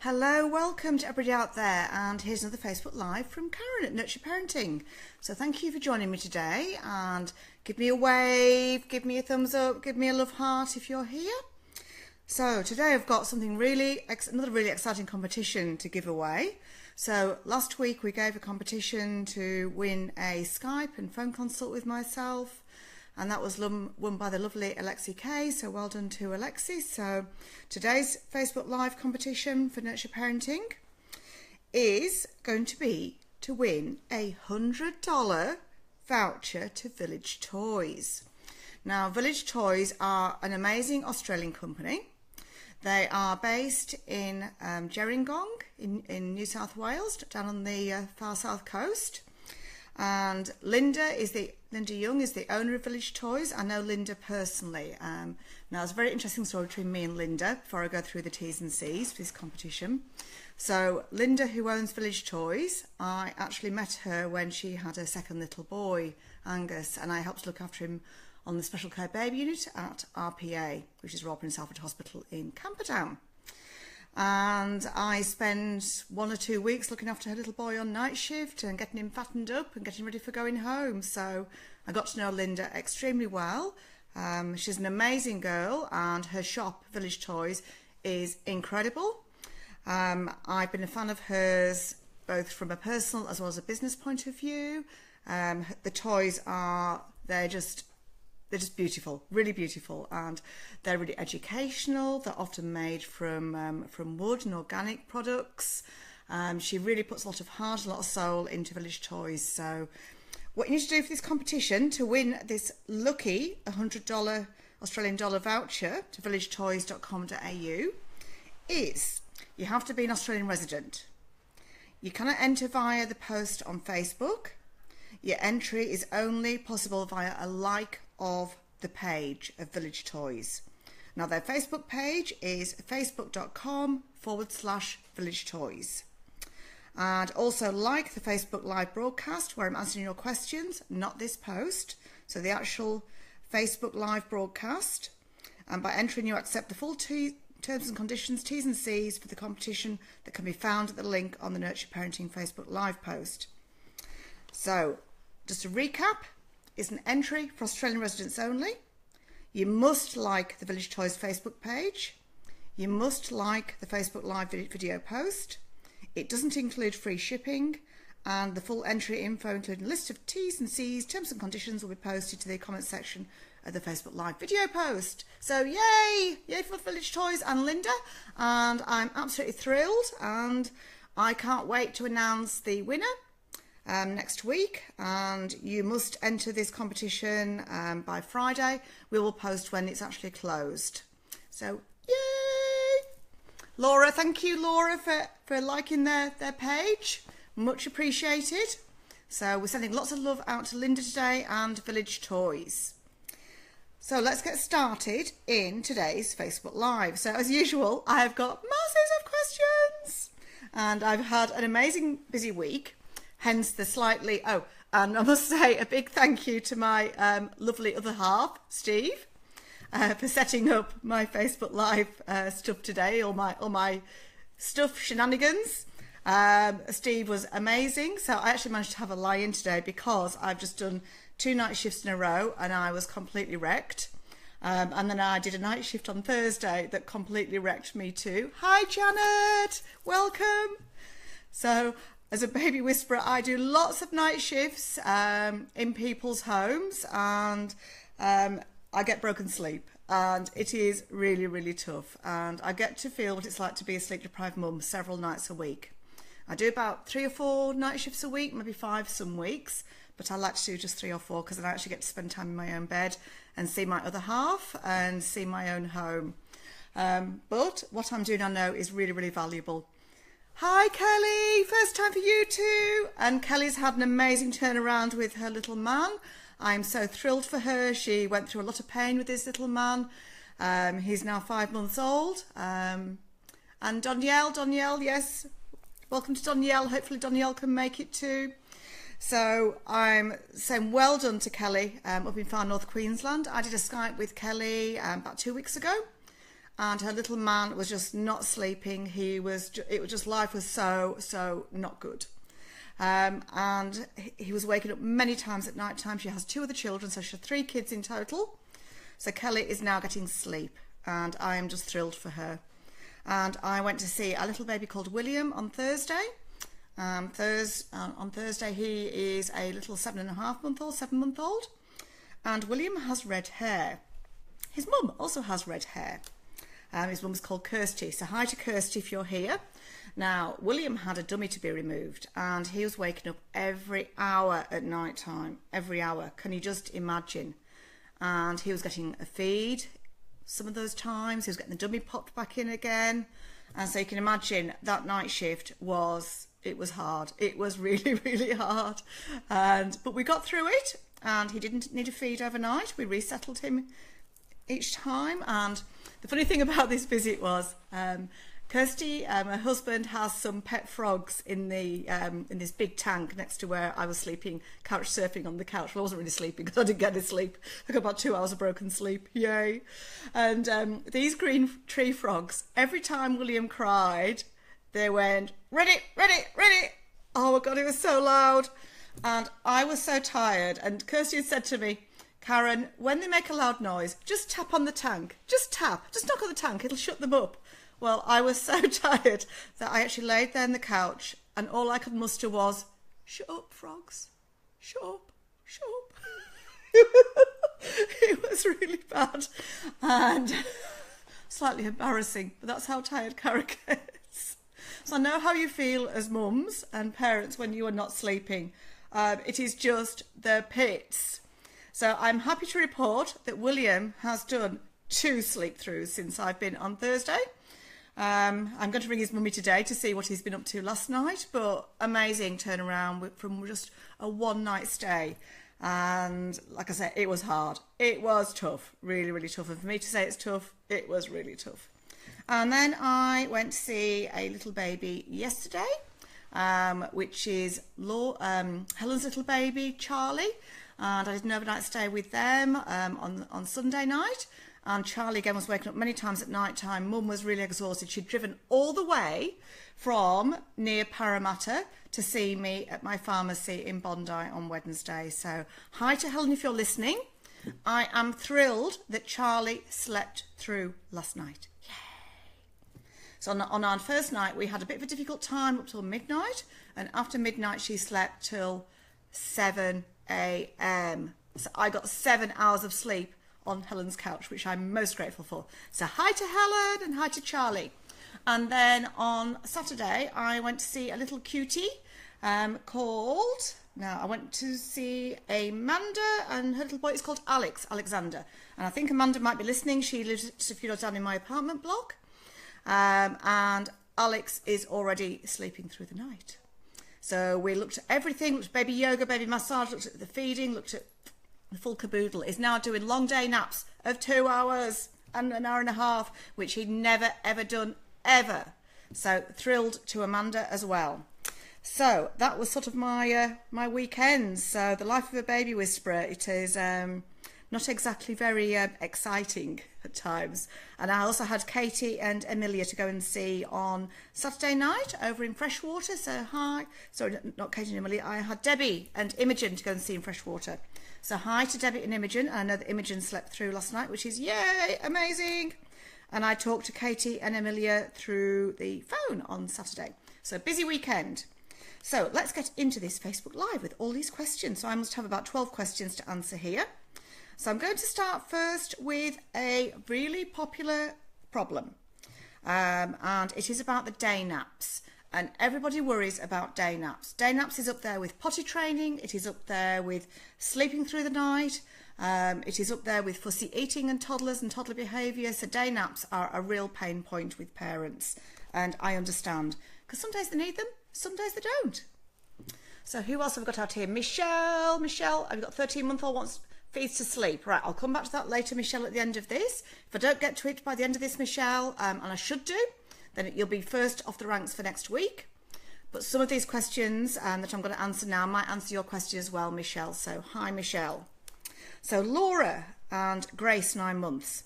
Hello, welcome to everybody out there, and here's another Facebook Live from Karen at Nurture Parenting. So thank you for joining me today, and give me a wave, give me a thumbs up, give me a love heart if you're here. So today I've got something another really exciting competition to give away. So last week we gave a competition to win a Skype and phone consult with myself, and that was won by the lovely Alexi K, so well done to Alexi. So today's Facebook Live competition for Nurture Parenting is going to be to win a $100 voucher to Village Toys. Now, Village Toys are an amazing Australian company. They are based in Gerringong in New South Wales, down on the far south coast. And Linda Young is the owner of Village Toys. I know Linda personally. Now, it's a very interesting story between me and Linda before I go through the T's and C's for this competition. So Linda, who owns Village Toys, I actually met her when she had her second little boy, Angus, and I helped look after him on the Special Care Baby Unit at RPA, which is Royal Prince Alfred Hospital in Camperdown. And I spent 1 or 2 weeks looking after her little boy on night shift and getting him fattened up and getting ready for going home. So I got to know Linda extremely well. She's an amazing girl, and her shop, Village Toys, is incredible. I've been a fan of hers both from a personal as well as a business point of view. The toys they're just beautiful, really beautiful, and they're really educational. They're often made from wood and organic products. She really puts a lot of heart, a lot of soul into Village Toys. So what you need to do for this competition to win this lucky $100 Australian dollar voucher to villagetoys.com.au is you have to be an Australian resident. You cannot enter via the post on Facebook. Your entry is only possible via a like of the page of Village Toys. Now, their Facebook page is facebook.com/Village Toys. And also like the Facebook Live broadcast where I'm answering your questions, not this post. So the actual Facebook Live broadcast. And by entering, you accept the full terms and conditions, T's and C's for the competition that can be found at the link on the Nurture Parenting Facebook Live post. So, just to recap, it's an entry for Australian residents only. You must like the Village Toys Facebook page. You must like the Facebook Live video post. It doesn't include free shipping, and the full entry info, including a list of T's and C's, terms and conditions, will be posted to the comment section of the Facebook Live video post. So yay! Yay for Village Toys and Linda, and I'm absolutely thrilled, and I can't wait to announce the winner next week. And you must enter this competition by Friday. We will post when it's actually closed. So yay! Laura, thank you, Laura, for liking their page. Much appreciated. So we're sending lots of love out to Linda today and Village Toys. So let's get started in today's Facebook Live. So as usual, I have got masses of questions, and I've had an amazing busy week, hence the slightly, and I must say a big thank you to my lovely other half, Steve, for setting up my Facebook Live stuff today, all my stuff shenanigans. Steve was amazing. So I actually managed to have a lie-in today because I've just done 2 night shifts in a row and I was completely wrecked. And then I did a night shift on Thursday that completely wrecked me too. Hi Janet, welcome. So as a baby whisperer, I do lots of night shifts in people's homes, and I get broken sleep, and it is really, really tough. And I get to feel what it's like to be a sleep-deprived mum several nights a week. I do about 3 or 4 night shifts a week, maybe 5 some weeks, but I like to do just 3 or 4 because then I actually get to spend time in my own bed and see my other half and see my own home. But what I'm doing, I know, is really, really valuable. Hi Kelly, first time for you too. And Kelly's had an amazing turnaround with her little man. I'm so thrilled for her. She went through a lot of pain with this little man. He's now 5 months old. And Danielle, yes, welcome to Danielle. Hopefully Danielle can make it too. So I'm saying well done to Kelly up in far north Queensland. I did a Skype with Kelly about 2 weeks ago, and her little man was just not sleeping. It was just, life was so not good. And he was waking up many times at night time. She has 2 other children, so she had 3 kids in total. So Kelly is now getting sleep, and I am just thrilled for her. And I went to see a little baby called William on Thursday. On Thursday he is a little 7-month-old, and William has red hair. His mum also has red hair. His mum's called Kirsty, so hi to Kirsty if you're here. Now, William had a dummy to be removed, and he was waking up every hour at night time, every hour. Can you just imagine? And he was getting a feed some of those times. He was getting the dummy popped back in again. And so you can imagine that night shift was hard. It was really hard. But we got through it, and he didn't need a feed overnight. We resettled him each time. And the funny thing about this visit was Kirsty, her husband, has some pet frogs in this big tank next to where I was sleeping, couch surfing on the couch. Well, I wasn't really sleeping because I didn't get any sleep. I got about 2 hours of broken sleep. Yay. And these green tree frogs, every time William cried, they went, ready, ready, ready. Oh my God, it was so loud. And I was so tired. And Kirsty had said to me, Karen, when they make a loud noise, just tap on the tank. Just tap. Just knock on the tank. It'll shut them up. Well, I was so tired that I actually laid there on the couch, and all I could muster was, shut up, frogs. Shut up. Shut up. It was really bad and slightly embarrassing, but that's how tired Karen gets. So I know how you feel as mums and parents when you are not sleeping. It is just the pits. So I'm happy to report that William has done 2 sleep-throughs since I've been on Thursday. I'm going to ring his mummy today to see what he's been up to last night, but amazing turnaround from just a 1-night stay. And like I said, it was hard. It was tough, really tough. And for me to say it's tough, it was really tough. And then I went to see a little baby yesterday, which is Helen's little baby, Charlie. And I did an overnight stay with them on Sunday night. And Charlie again was waking up many times at night time. Mum was really exhausted. She'd driven all the way from near Parramatta to see me at my pharmacy in Bondi on Wednesday. So hi to Helen if you're listening. I am thrilled that Charlie slept through last night. Yay! So on our first night, we had a bit of a difficult time up till midnight. And after midnight, she slept till 7 a.m. So I got 7 hours of sleep on Helen's couch, which I'm most grateful for. So hi to Helen and hi to Charlie. And then on Saturday, I went to see a little cutie I went to see Amanda, and her little boy is called Alexander. And I think Amanda might be listening. She lives just a few doors down in my apartment block. And Alex is already sleeping through the night. So we looked at everything, looked at baby yoga, baby massage, looked at the feeding, looked at the full caboodle. Is now doing long day naps of 2 hours and an hour and a half, which he'd never ever done ever. So thrilled to Amanda as well. So that was sort of my weekend. So the life of a baby whisperer, it is not exactly very exciting at times. And I also had Katie and Amelia to go and see on Saturday night over in Freshwater. So hi, sorry, not Katie and Amelia. I had Debbie and Imogen to go and see in Freshwater. So hi to Debbie and Imogen. I know that Imogen slept through last night, which is yay, amazing. And I talked to Katie and Amelia through the phone on Saturday. So busy weekend. So let's get into this Facebook Live with all these questions. So I must have about 12 questions to answer here. So I'm going to start first with a really popular problem. And it is about the day naps. And everybody worries about day naps. Day naps is up there with potty training. It is up there with sleeping through the night. It is up there with fussy eating and toddlers and toddler behaviour. So day naps are a real pain point with parents. And I understand. Because some days they need them, some days they don't. So who else have we got out here? Michelle, I've got 13-month-old wants feeds to sleep. Right, I'll come back to that later, Michelle, at the end of this. If I don't get to it by the end of this, Michelle, and I should do, then you'll be first off the ranks for next week. But some of these questions that I'm going to answer now might answer your question as well, Michelle. So hi, Michelle. So Laura and Grace, 9 months.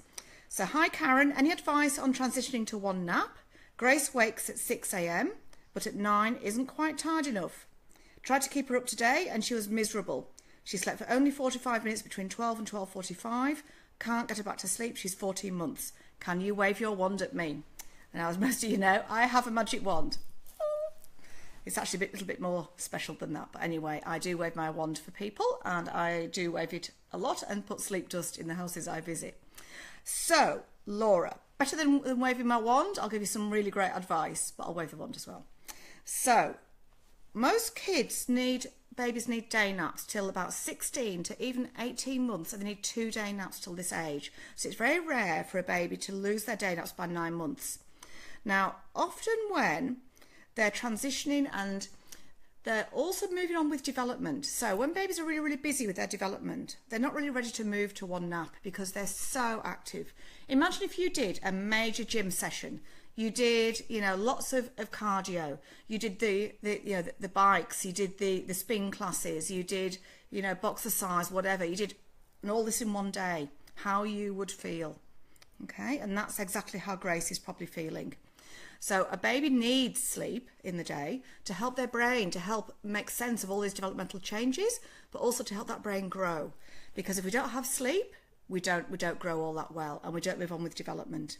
So, hi Karen, any advice on transitioning to one nap? Grace wakes at 6 a.m, but at 9 isn't quite tired enough. Tried to keep her up today and she was miserable. She slept for only 45 minutes between 12 and 12:45. Can't get her back to sleep. She's 14 months. Can you wave your wand at me? And as most of you know, I have a magic wand. It's actually a little bit more special than that. But anyway, I do wave my wand for people and I do wave it a lot and put sleep dust in the houses I visit. So, Laura, better than waving my wand, I'll give you some really great advice, but I'll wave the wand as well. So, most babies need day naps till about 16 to even 18 months, and they need 2-day naps till this age. So it's very rare for a baby to lose their day naps by 9 months. Now, often when they're transitioning and they're also moving on with development. So when babies are really, really busy with their development, they're not really ready to move to one nap because they're so active. Imagine if you did a major gym session. You did, lots of cardio. You did the bikes. You did the spin classes. You did, boxercise, whatever. You did and all this in one day. How you would feel, okay? And that's exactly how Grace is probably feeling. So a baby needs sleep in the day to help their brain, to help make sense of all these developmental changes, but also to help that brain grow. Because if we don't have sleep, we don't grow all that well, and we don't move on with development.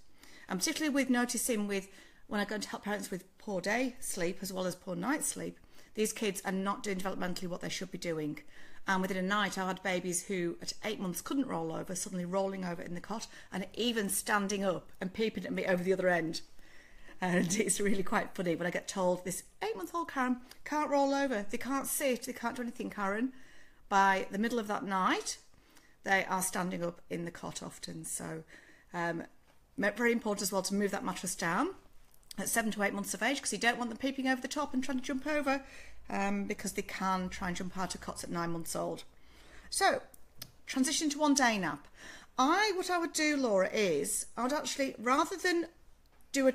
And particularly with noticing when I go to help parents with poor day sleep as well as poor night sleep, these kids are not doing developmentally what they should be doing. And within a night, I had babies who at 8 months couldn't roll over, suddenly rolling over in the cot and even standing up and peeping at me over the other end. And it's really quite funny when I get told this 8-month-old Karen can't roll over, they can't sit, they can't do anything, Karen. By the middle of that night, they are standing up in the cot often. So very important as well to move that mattress down at 7 to 8 months of age, because you don't want them peeping over the top and trying to jump over, because they can try and jump out of cots at 9 months old. So, transition to 1-day nap. What I would do, Laura, is I would actually, rather than do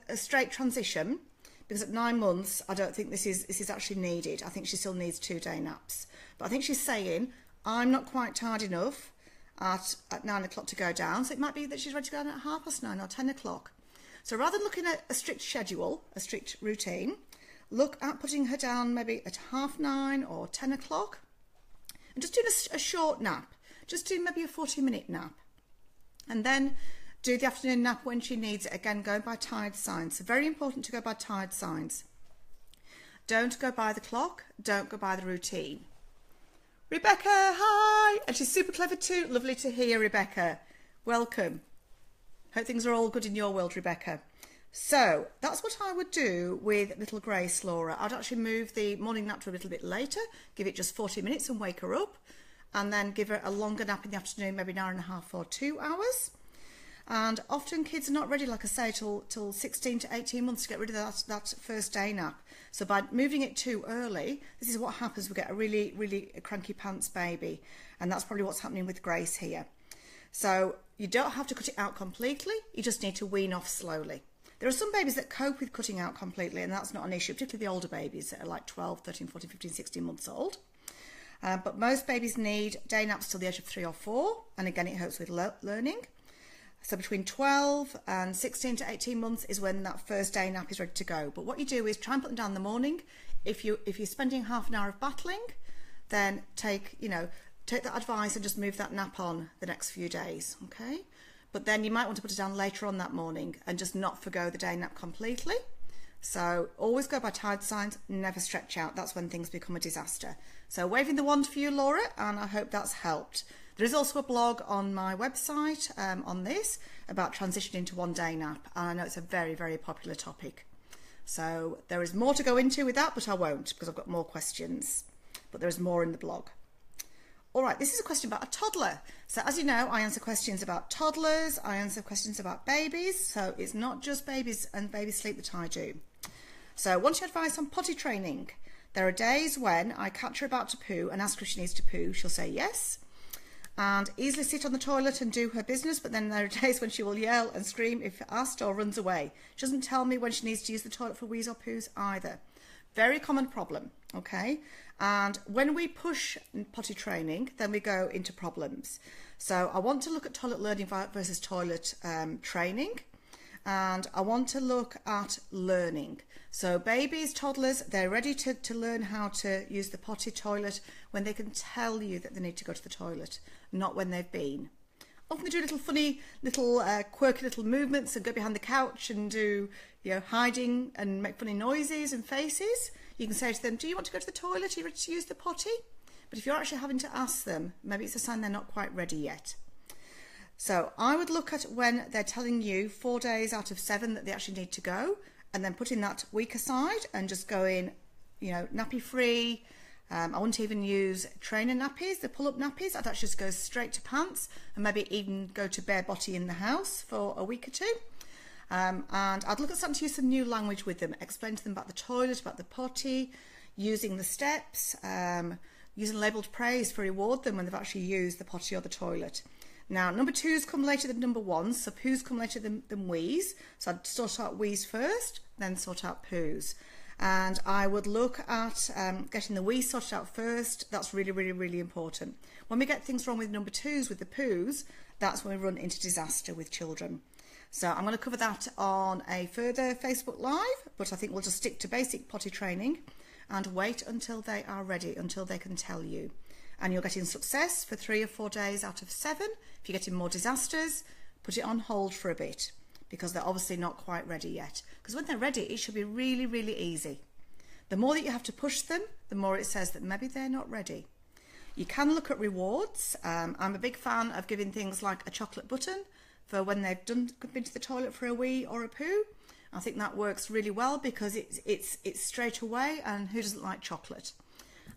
a straight transition, because at 9 months I don't think this is actually needed. I think she still needs 2-day naps. But I think she's saying, I'm not quite tired enough at 9 o'clock to go down, so it might be that she's ready to go down at 9:30 or 10 o'clock. So rather than looking at a strict schedule, a strict routine, look at putting her down maybe at 9:30 or 10 o'clock and just doing a short nap. Just do maybe a 40-minute nap. And then do the afternoon nap when she needs it, again going by tired signs. So very important to go by tired signs. Don't go by the clock, don't go by the routine. Rebecca, hi! And she's super clever too. Lovely to hear, Rebecca. Welcome. Hope things are all good in your world, Rebecca. So that's what I would do with little Grace, Laura. I'd actually move the morning nap to a little bit later, give it just 40 minutes and wake her up, and then give her a longer nap in the afternoon, maybe an hour and a half or 2 hours. And often kids are not ready, like I say, till 16 to 18 months to get rid of that first day nap. So by moving it too early, this is what happens. We get a really, really cranky pants baby. And that's probably what's happening with Grace here. So you don't have to cut it out completely. You just need to wean off slowly. There are some babies that cope with cutting out completely, and that's not an issue, particularly the older babies that are like 12, 13, 14, 15, 16 months old. But most babies need day naps till the age of 3 or 4. And again, it helps with learning. So between 12 and 16 to 18 months is when that first day nap is ready to go. But what you do is try and put them down in the morning. If you're spending half an hour of battling, then take that advice and just move that nap on the next few days, okay? But then you might want to put it down later on that morning and just not forgo the day nap completely. So always go by tired signs, never stretch out. That's when things become a disaster. So waving the wand for you, Laura, and I hope that's helped. There is also a blog on my website on this about transitioning to 1-day nap, and I know it's a very, very popular topic. So there is more to go into with that, but I won't because I've got more questions. But there is more in the blog. All right, this is a question about a toddler. So as you know, I answer questions about toddlers, I answer questions about babies, so it's not just babies and baby sleep that I do. So want your advice on potty training? There are days when I catch her about to poo and ask her if she needs to poo. She'll say yes, and easily sit on the toilet and do her business, but then there are days when she will yell and scream if asked or runs away. She doesn't tell me when she needs to use the toilet for wheeze or poos either. Very common problem, okay? And when we push potty training, then we go into problems. So I want to look at toilet learning versus toilet training. And I want to look at learning. So babies, toddlers, they're ready to learn how to use the potty toilet when they can tell you that they need to go to the toilet, not when they've been. Often they do little funny, quirky little movements and go behind the couch and do, hiding and make funny noises and faces. You can say to them, do you want to go to the toilet? Are you ready to use the potty? But if you're actually having to ask them, maybe it's a sign they're not quite ready yet. So I would look at when they're telling you 4 days out of 7 that they actually need to go, and then putting that week aside and just going, nappy free. I wouldn't even use trainer nappies, the pull-up nappies. I'd actually just go straight to pants and maybe even go to bare botty in the house for a week or two. And I'd look at starting to use some new language with them, explain to them about the toilet, about the potty, using the steps, using labelled praise to reward them when they've actually used the potty or the toilet. Now, number 2s come later than number 1s, so poos come later than wees. So I'd sort out wees first, then sort out poos. And I would look at getting the wee sorted out first. That's really, really, really important. When we get things wrong with number 2s, with the poos, that's when we run into disaster with children. So I'm going to cover that on a further Facebook Live, but I think we'll just stick to basic potty training and wait until they are ready, until they can tell you. And you're getting success for 3 or 4 days out of 7. If you're getting more disasters, put it on hold for a bit, because they're obviously not quite ready yet. Because when they're ready, it should be really, really easy. The more that you have to push them, the more it says that maybe they're not ready. You can look at rewards. I'm a big fan of giving things like a chocolate button for when they've been to the toilet for a wee or a poo. I think that works really well because it's straight away, and who doesn't like chocolate?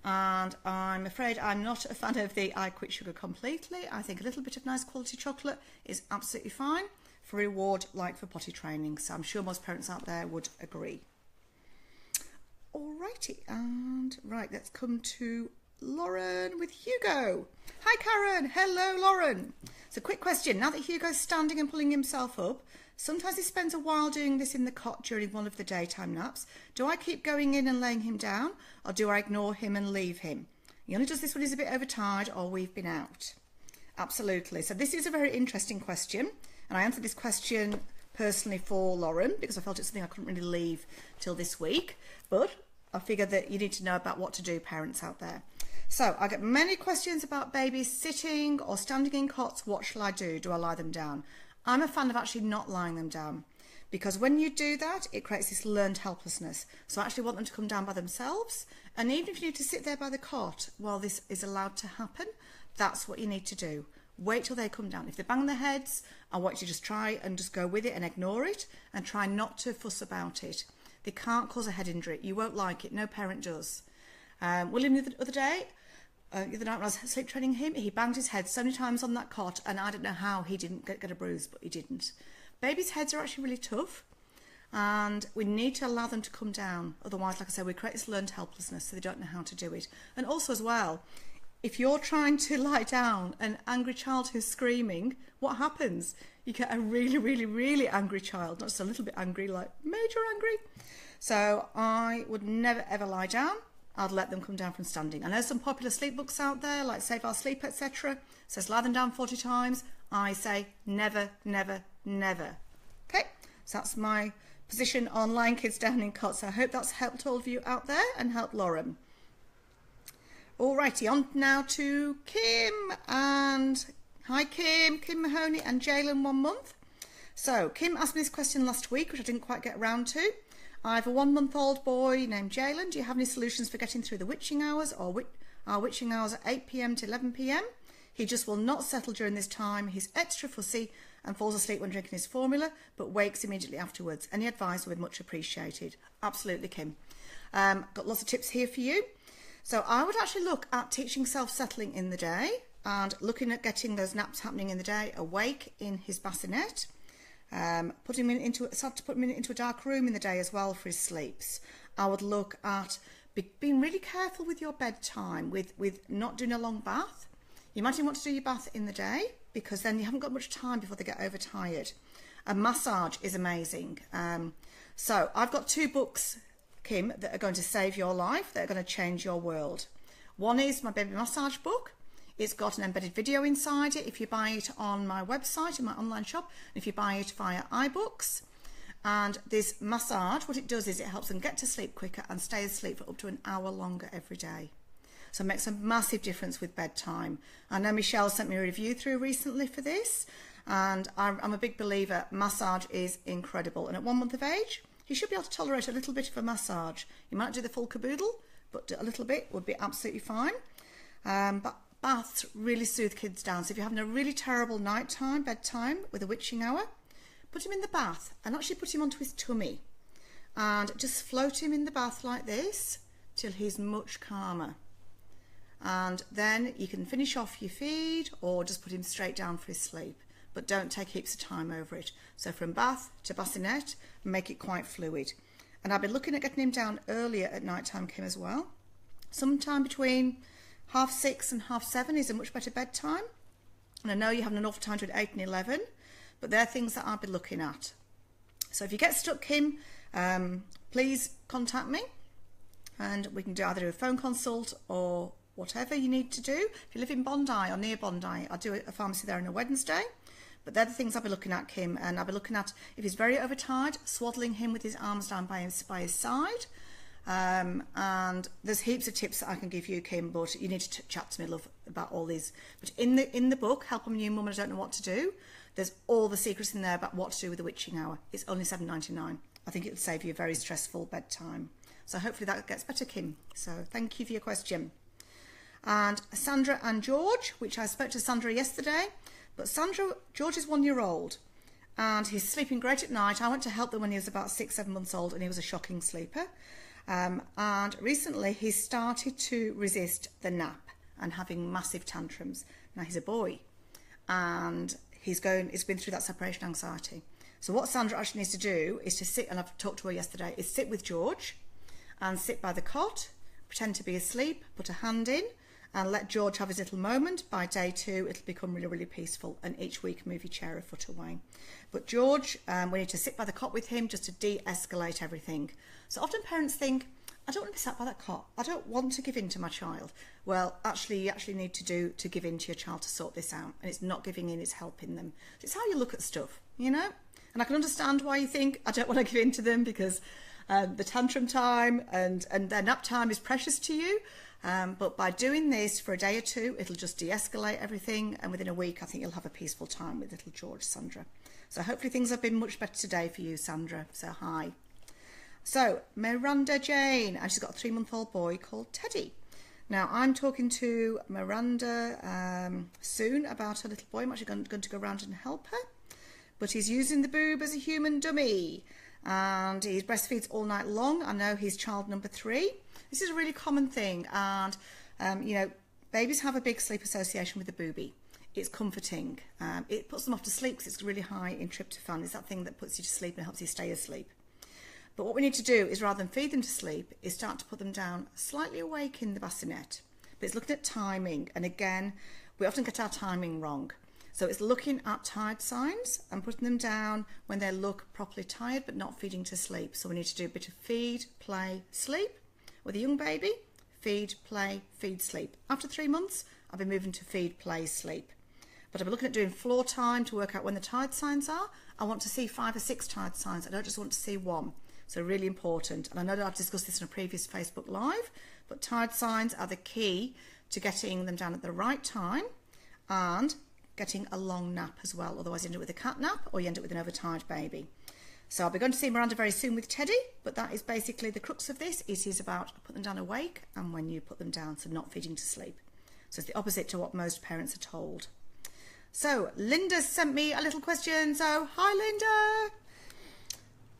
And I'm afraid I'm not a fan of the I quit sugar completely. I think a little bit of nice quality chocolate is absolutely fine for reward, like for potty training. So I'm sure most parents out there would agree. Alrighty, and right, let's come to Lauren with Hugo. Hi Karen, hello Lauren. So quick question, now that Hugo's standing and pulling himself up, sometimes he spends a while doing this in the cot during one of the daytime naps. Do I keep going in and laying him down, or do I ignore him and leave him? He only does this when he's a bit overtired or we've been out. Absolutely. So this is a very interesting question, and I answered this question personally for Lauren because I felt it's something I couldn't really leave till this week, but I figured that you need to know about what to do, parents out there. So I get many questions about babies sitting or standing in cots. What shall I do? Do I lie them down? I'm a fan of actually not lying them down, because when you do that, it creates this learned helplessness. So I actually want them to come down by themselves. And even if you need to sit there by the cot while this is allowed to happen, that's what you need to do. Wait till they come down. If they bang their heads, I want you to just try and just go with it and ignore it and try not to fuss about it. They can't cause a head injury. You won't like it. No parent does. William the other night when I was sleep training him, he banged his head so many times on that cot, and I don't know how he didn't get a bruise, but he didn't. Babies' heads are actually really tough, and we need to allow them to come down. Otherwise, like I said, we create this learned helplessness, so they don't know how to do it. And also as well, if you're trying to lie down an angry child who's screaming, what happens? You get a really, really, really angry child, not just a little bit angry, like major angry. So I would never, ever lie down. I'd let them come down from standing. I know some popular sleep books out there, like Save Our Sleep, etc. says lie them down 40 times. I say never, never, never. Okay, so that's my position on lying kids down in cots. So I hope that's helped all of you out there and helped Lauren. Alrighty, on now to Kim. And hi Kim Mahoney and Jalen 1 month. So Kim asked me this question last week, which I didn't quite get around to. I have a 1-month-old boy named Jalen. Do you have any solutions for getting through the witching hours, or our witching hours at 8 p.m. to 11 p.m? He just will not settle during this time. He's extra fussy and falls asleep when drinking his formula, but wakes immediately afterwards. Any advice would be much appreciated. Absolutely, Kim. Got lots of tips here for you. So I would actually look at teaching self-settling in the day and looking at getting those naps happening in the day, awake in his bassinet. Start to put him into a dark room in the day as well for his sleeps. I would look at being really careful with your bedtime, with not doing a long bath. You might even want to do your bath in the day, because then you haven't got much time before they get overtired. A massage is amazing. So I've got 2 books Kim, that are going to save your life, that are going to change your world. One is my baby massage book. It's got an embedded video inside it if you buy it on my website, in my online shop, and if you buy it via iBooks. And this massage, what it does is it helps them get to sleep quicker and stay asleep for up to an hour longer every day. So it makes a massive difference with bedtime. I know Michelle sent me a review through recently for this, and I'm a big believer. Massage is incredible. And at 1 month of age, you should be able to tolerate a little bit of a massage. You might do the full caboodle, but a little bit would be absolutely fine. But baths really soothe kids down. So if you're having a really terrible nighttime, bedtime with a witching hour, put him in the bath and actually put him onto his tummy and just float him in the bath like this till he's much calmer. And then you can finish off your feed or just put him straight down for his sleep, but don't take heaps of time over it. So from bath to bassinet, make it quite fluid. And I've been looking at getting him down earlier at night time, Kim, as well. Sometime between 6:30 and 7:30 is a much better bedtime. And I know you have enough time to do 8 and 11, but they're things that I'll be looking at. So if you get stuck, Kim, please contact me and we can do either a phone consult or whatever you need to do. If you live in Bondi or near Bondi, I do a pharmacy there on a Wednesday. But they're the things I'll be looking at, Kim. And I'll be looking at, if he's very overtired, swaddling him with his arms down by his side. And there's heaps of tips that I can give you, Kim, but you need to chat to me, love, about all these. But in the book, Help a New Mum and I Don't Know What to Do, there's all the secrets in there about what to do with the witching hour. It's only $7.99. I think it'll save you a very stressful bedtime. So hopefully that gets better, Kim. So thank you for your question. And Sandra and George, which I spoke to Sandra yesterday, but George is 1 year old and he's sleeping great at night. I went to help them when he was about 6-7 months old and he was a shocking sleeper. And recently he started to resist the nap and having massive tantrums. Now he's a boy and he's been through that separation anxiety. So what Sandra actually needs to do is to sit, and I've talked to her yesterday, is sit with George and sit by the cot, pretend to be asleep, put a hand in, and let George have his little moment. By day 2, it'll become really, really peaceful. And each week, move your chair a foot away. But George, we need to sit by the cot with him just to de-escalate everything. So often parents think, I don't want to be sat by that cot. I don't want to give in to my child. Well, actually, you actually need to give in to your child to sort this out. And it's not giving in, it's helping them. So it's how you look at stuff, you know? And I can understand why you think, I don't want to give in to them because the tantrum time and their nap time is precious to you. But by doing this for a day or 2, it'll just de-escalate everything. And within a week, I think you'll have a peaceful time with little George, Sandra. So hopefully things have been much better today for you, Sandra. So hi. So Miranda Jane, and she's got a 3-month-old boy called Teddy. Now I'm talking to Miranda soon about her little boy. I'm actually going to go around and help her. But he's using the boob as a human dummy. And he breastfeeds all night long. I know he's child number 3. This is a really common thing, and you know, babies have a big sleep association with the boobie. It's comforting. It puts them off to sleep because it's really high in tryptophan. It's that thing that puts you to sleep and helps you stay asleep. But what we need to do is, rather than feed them to sleep, is start to put them down slightly awake in the bassinet. But it's looking at timing, and again, we often get our timing wrong. So it's looking at tired signs and putting them down when they look properly tired but not feeding to sleep. So we need to do a bit of feed, play, sleep. With a young baby, feed, play, feed, sleep. After 3 months, I'll be moving to feed, play, sleep. But I'll be looking at doing floor time to work out when the tired signs are. I want to see 5 or 6 tired signs. I don't just want to see 1. So really important. And I know that I've discussed this in a previous Facebook Live, but tired signs are the key to getting them down at the right time and getting a long nap as well. Otherwise you end up with a cat nap or you end up with an overtired baby. So I'll be going to see Miranda very soon with Teddy, but that is basically the crux of this. It is about putting them down awake and when you put them down, so not feeding to sleep. So it's the opposite to what most parents are told. So Linda sent me a little question. So hi Linda.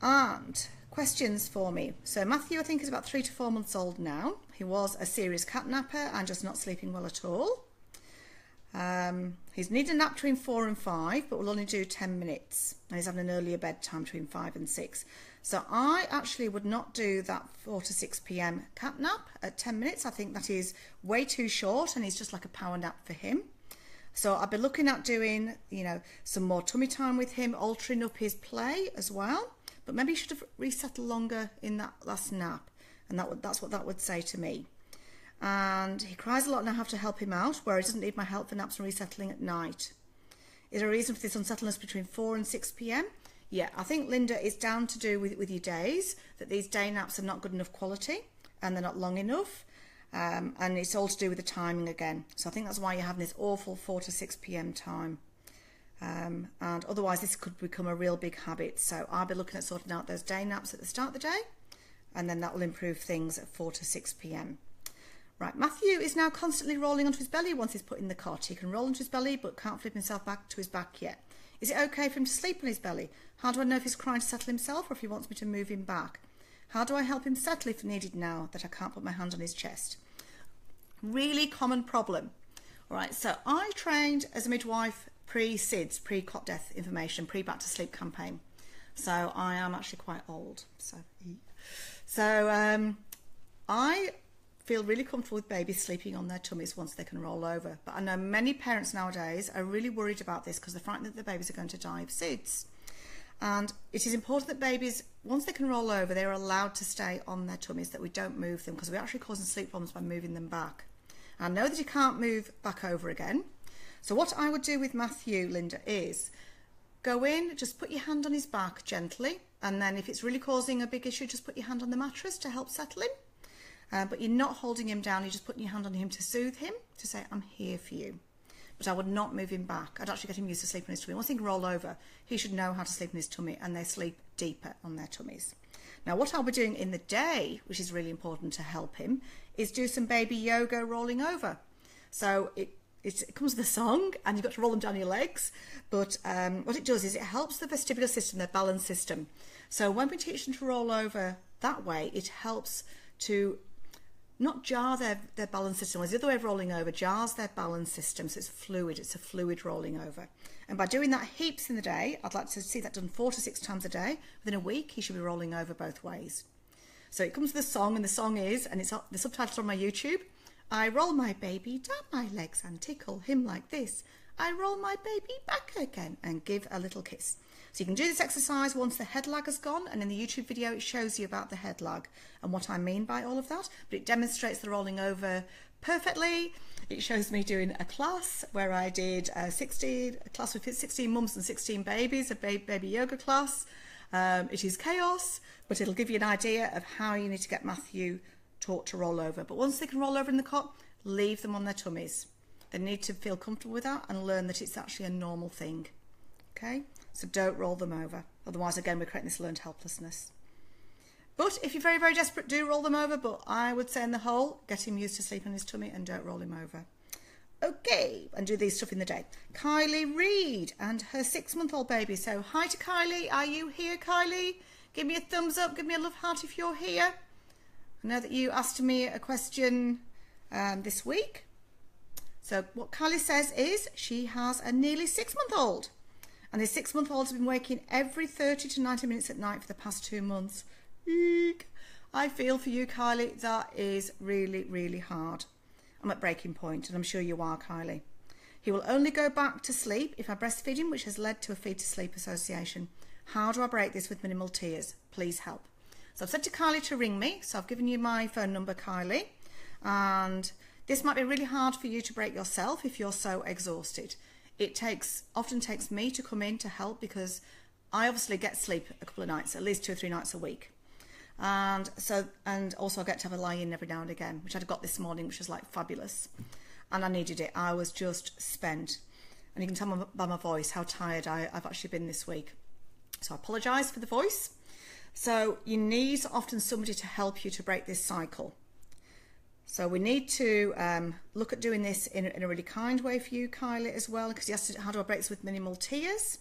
And questions for me. So Matthew, I think, is about 3 to 4 months old now. He was a serious cat napper and just not sleeping well at all. He's needed a nap between 4 and 5, but will only do 10 minutes. And he's having an earlier bedtime between 5 and 6. So I actually would not do that 4 to 6 p.m. cat nap at 10 minutes. I think that is way too short and it's just like a power nap for him. So I've been looking at doing, you know, some more tummy time with him, altering up his play as well. But maybe he should have resettled longer in that last nap. And that's what that would say to me. And he cries a lot and I have to help him out, where he doesn't need my help for naps and resettling at night. Is there a reason for this unsettledness between 4 and 6 p.m? Yeah, I think, Linda, it's down to do with your days, that these day naps are not good enough quality and they're not long enough. And it's all to do with the timing again. So I think that's why you're having this awful 4 to 6 p.m. time. And otherwise this could become a real big habit. So I'll be looking at sorting out those day naps at the start of the day, and then that will improve things at 4 to 6 p.m. Right, Matthew is now constantly rolling onto his belly once he's put in the cot. He can roll onto his belly but can't flip himself back to his back yet. Is it okay for him to sleep on his belly? How do I know if he's crying to settle himself or if he wants me to move him back? How do I help him settle if needed now that I can't put my hand on his chest? Really common problem. All right, so I trained as a midwife pre-SIDS, pre-cot death information, pre-back to sleep campaign. So I am actually quite old. So I feel really comfortable with babies sleeping on their tummies once they can roll over. But I know many parents nowadays are really worried about this because they're frightened that their babies are going to die of SIDS. And it is important that babies, once they can roll over, they're allowed to stay on their tummies, that we don't move them, because we're actually causing sleep problems by moving them back. I know that you can't move back over again. So what I would do with Matthew, Linda, is go in, just put your hand on his back gently, and then if it's really causing a big issue, just put your hand on the mattress to help settle him. But you're not holding him down, you're just putting your hand on him to soothe him, to say, I'm here for you. But I would not move him back. I'd actually get him used to sleeping on his tummy. Once he can roll over, he should know how to sleep on his tummy, and they sleep deeper on their tummies. Now, what I'll be doing in the day, which is really important to help him, is do some baby yoga rolling over. So it comes with a song, and you've got to roll them down your legs. But what it does is it helps the vestibular system, their balance system. So when we teach them to roll over that way, it helps to not jar their balance system, whereas the other way of rolling over jars their balance system, so it's a fluid rolling over. And by doing that heaps in the day, I'd like to see that done 4 to 6 times a day. Within a week, he should be rolling over both ways. So it comes with a song, and the song is, and it's the subtitles on my YouTube, I roll my baby down my legs and tickle him like this. I roll my baby back again and give a little kiss. So you can do this exercise once the head lag has gone, and in the YouTube video it shows you about the head lag and what I mean by all of that, but it demonstrates the rolling over perfectly. It shows me doing a class where I did a class with 16 mums and 16 babies, a baby yoga class. It is chaos, but it'll give you an idea of how you need to get Matthew taught to roll over. But once they can roll over in the cot, leave them on their tummies. They need to feel comfortable with that and learn that it's actually a normal thing. Okay, so don't roll them over. Otherwise, again, we're creating this learned helplessness. But if you're very, very desperate, do roll them over. But I would say in the whole, get him used to sleep on his tummy and don't roll him over. Okay, and do these stuff in the day. Kylie Reed and her 6-month-old baby. So hi to Kylie. Are you here, Kylie? Give me a thumbs up. Give me a love heart if you're here. I know that you asked me a question this week. So what Kylie says is she has a nearly 6-month-old. And this 6-month-old has been waking every 30 to 90 minutes at night for the past 2 months. Eek. I feel for you, Kylie. That is really, really hard. I'm at breaking point, and I'm sure you are, Kylie. He will only go back to sleep if I breastfeed him, which has led to a feed to sleep association. How do I break this with minimal tears? Please help. So I've said to Kylie to ring me. So I've given you my phone number, Kylie. And this might be really hard for you to break yourself if you're so exhausted. It often takes me to come in to help, because I obviously get sleep a couple of nights, at least 2 or 3 nights a week. And also I get to have a lie-in every now and again, which I got this morning, which was like fabulous. And I needed it. I was just spent. And you can tell by my voice how tired I've actually been this week. So I apologise for the voice. So you need often somebody to help you to break this cycle. So we need to look at doing this in a really kind way for you, Kylie, as well, because you asked how do I break this with minimal tears.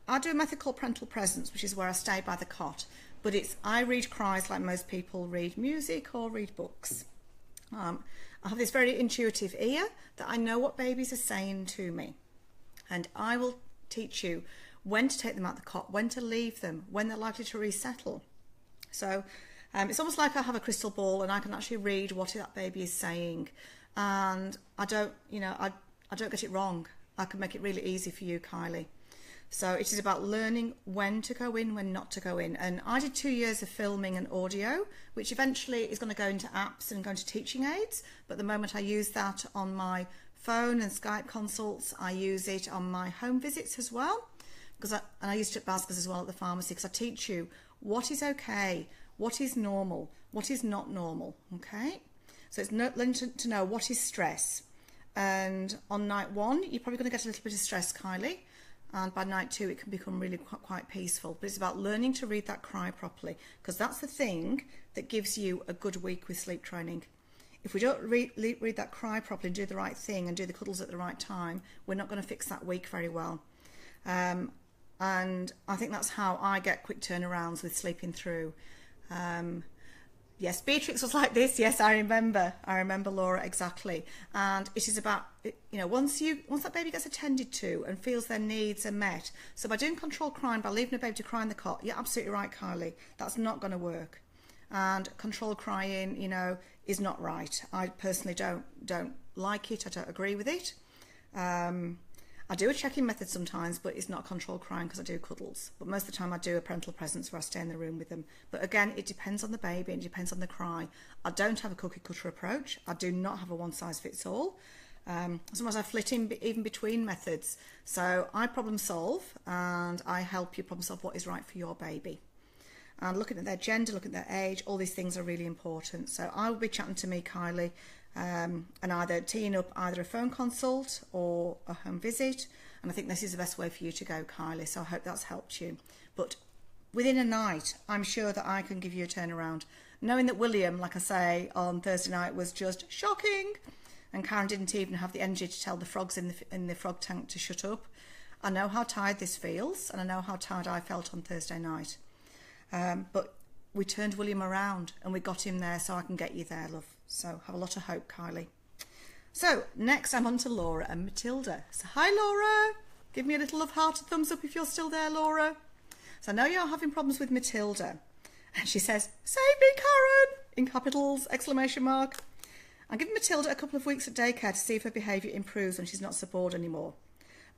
I do a method called parental presence, which is where I stay by the cot. But I read cries like most people read music or read books. I have this very intuitive ear that I know what babies are saying to me. And I will teach you when to take them out the cot, when to leave them, when they're likely to resettle. So it's almost like I have a crystal ball and I can actually read what that baby is saying. And I don't get it wrong. I can make it really easy for you, Kylie. So it is about learning when to go in, when not to go in. And I did 2 years of filming and audio, which eventually is going to go into apps and go into teaching aids. But at the moment I use that on my phone and Skype consults. I use it on my home visits as well. And I use it at Basker's as well at the pharmacy, because I teach you what is okay, what is normal, what is not normal, okay? So it's learning to know what is stress. And on night 1, you're probably going to get a little bit of stress, Kylie. And by night 2, it can become really quite peaceful. But it's about learning to read that cry properly, because that's the thing that gives you a good week with sleep training. If we don't read that cry properly and do the right thing and do the cuddles at the right time, we're not going to fix that week very well. And I think that's how I get quick turnarounds with sleeping through. Yes, Beatrix was like this. Yes, I remember, Laura, exactly. And it is about, you know, once that baby gets attended to and feels their needs are met. So by doing controlled crying, by leaving a baby to cry in the cot, you're absolutely right, Kylie. That's not going to work. And controlled crying, you know, is not right. I personally don't like it. I don't agree with it. I do a check-in method sometimes, but it's not controlled crying because I do cuddles. But most of the time I do a parental presence where I stay in the room with them. But again, it depends on the baby and it depends on the cry. I don't have a cookie-cutter approach. I do not have a one-size-fits-all. Sometimes I flit in even between methods. So I problem solve and I help you problem solve what is right for your baby. And looking at their gender, looking at their age, all these things are really important. So I will be chatting to me, Kylie, and either teeing up either a phone consult or a home visit. And I think this is the best way for you to go, Kylie. So I hope that's helped you. But within a night, I'm sure that I can give you a turnaround. Knowing that William, like I say, on Thursday night was just shocking. And Karen didn't even have the energy to tell the frogs in the frog tank to shut up. I know how tired this feels, and I know how tired I felt on Thursday night. But we turned William around and we got him there, so I can get you there, love. So have a lot of hope, Kylie. So next I'm on to Laura and Matilda. So hi, Laura. Give me a little love heart, a thumbs up if you're still there, Laura. So I know you're having problems with Matilda. And she says, save me, Karen, in capitals, exclamation mark. I'm giving Matilda a couple of weeks at daycare to see if her behaviour improves when she's not so bored anymore.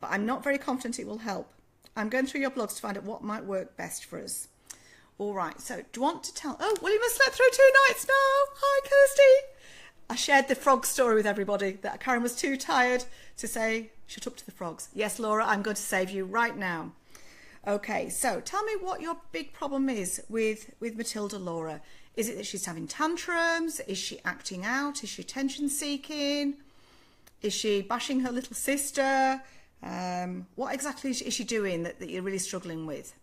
But I'm not very confident it will help. I'm going through your blogs to find out what might work best for us. All right, so do you want to tell... Oh, William has slept through 2 nights now. Hi, Kirsty. I shared the frog story with everybody, that Karen was too tired to say, shut up to the frogs. Yes, Laura, I'm going to save you right now. Okay, so tell me what your big problem is with Matilda, Laura. Is it that she's having tantrums? Is she acting out? Is she attention seeking? Is she bashing her little sister? What exactly is she doing that you're really struggling with?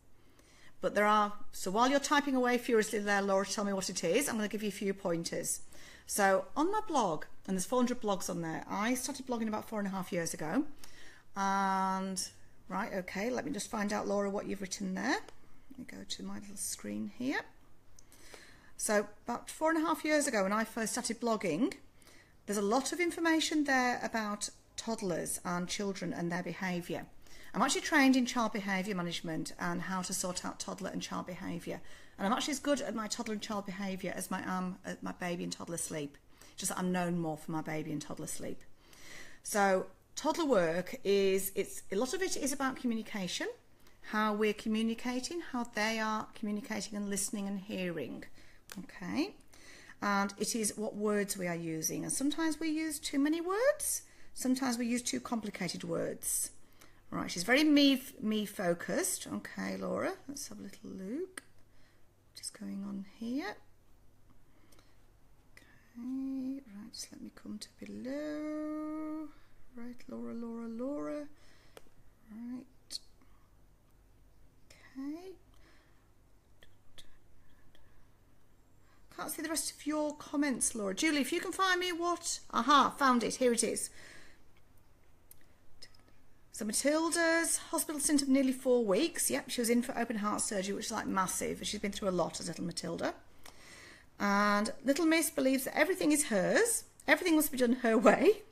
But there are, so while you're typing away furiously there, Laura, tell me what it is. I'm going to give you a few pointers. So on my blog, and there's 400 blogs on there, I started blogging about 4.5 years ago. And, right, okay, let me just find out, Laura, what you've written there. Let me go to my little screen here. So about 4.5 years ago when I first started blogging, there's a lot of information there about toddlers and children and their behaviour. I'm actually trained in child behaviour management and how to sort out toddler and child behaviour. And I'm actually as good at my toddler and child behaviour as I am at my baby and toddler sleep. Just that I'm known more for my baby and toddler sleep. So toddler work a lot of it is about communication, how we're communicating, how they are communicating and listening and hearing. Okay. And it is what words we are using. And sometimes we use too many words. Sometimes we use too complicated words. Right, she's very me focused. Okay, Laura, let's have a little look. What is going on here? Okay, right, just let me come to below. Right, Laura. Right. Okay. Can't see the rest of your comments, Laura. Julie, if you can find me what... Aha, found it. Here it is. So Matilda's hospital stint of nearly 4 weeks. Yep, she was in for open heart surgery, which is like massive. She's been through a lot as little Matilda. And little Miss believes that everything is hers. Everything must be done her way